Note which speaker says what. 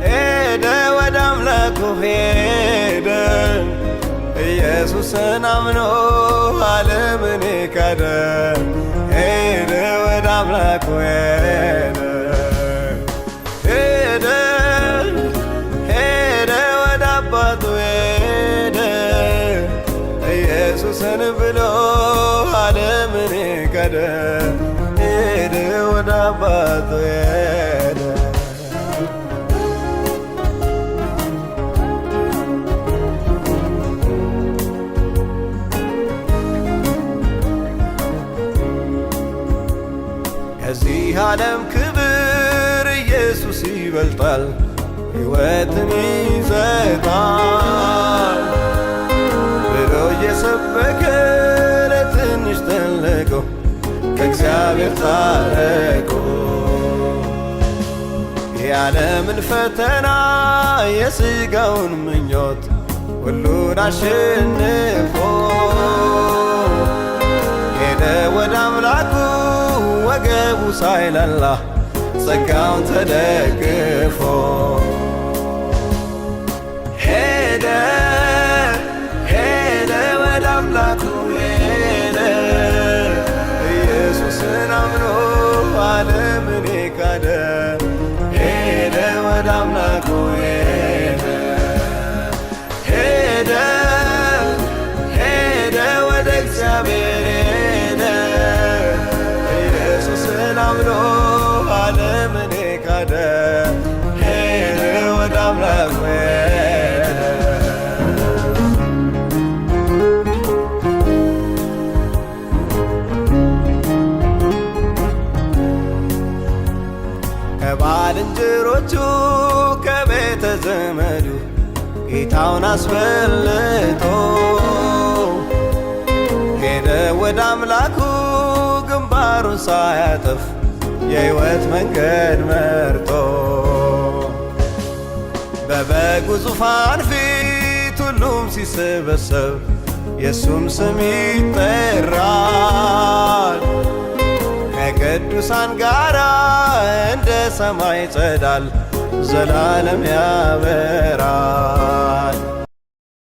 Speaker 1: ሄደ ወደ አምላኩ ሄደ ኢየሱስን አምኖ ዓለምን ካደ። ሄደ ወደ አምላኩ ሄደ ወደ አባቱ ሄደ ኢየሱስን ብሎ ዓለምን ካደ። ሄደ ወደ አባቱ ሄደ። ከዚህ ዓለም ክብር ኢየሱስ ይበልጣል፣ ሕይወትን ይሰጣል ብሎ እየሰበከ ለትንሽ ጠለቆ ከእግዚአብሔር ታረቆ። የዓለምን ፈተና የሥጋውን ምኞት ሁሉን አሸንፎ ሄደ ወደ አምላኩ ወገቡ ሳይላላ ጸጋውን ተደግፎ። ሄደ ወደ አምላኩ ሄደ ኢየሱስን አምኖ ዓለምን ካደ። ሄደ ወደ አምላኩ ሄደ ወደ እግዚአብሔር አምኖ ዓለምን ካደ። ሄደ ወደ አምላኩ ከባልንጀሮቹ ከቤተ ዘመዱ ጌታውን አስበልጦ ሄደ ወደ አምላኩ ግንባሩን ሳያጥፍ የሕይወት መንገድ መርጦ። በበጉ ዙፋን ፊት ሁሉም ሲሰበሰብ የእሱም ስም ይጠራል። ከቅዱሳን ጋራ እንደ ሰማይ ጸዳል ዘላለም ያበራል።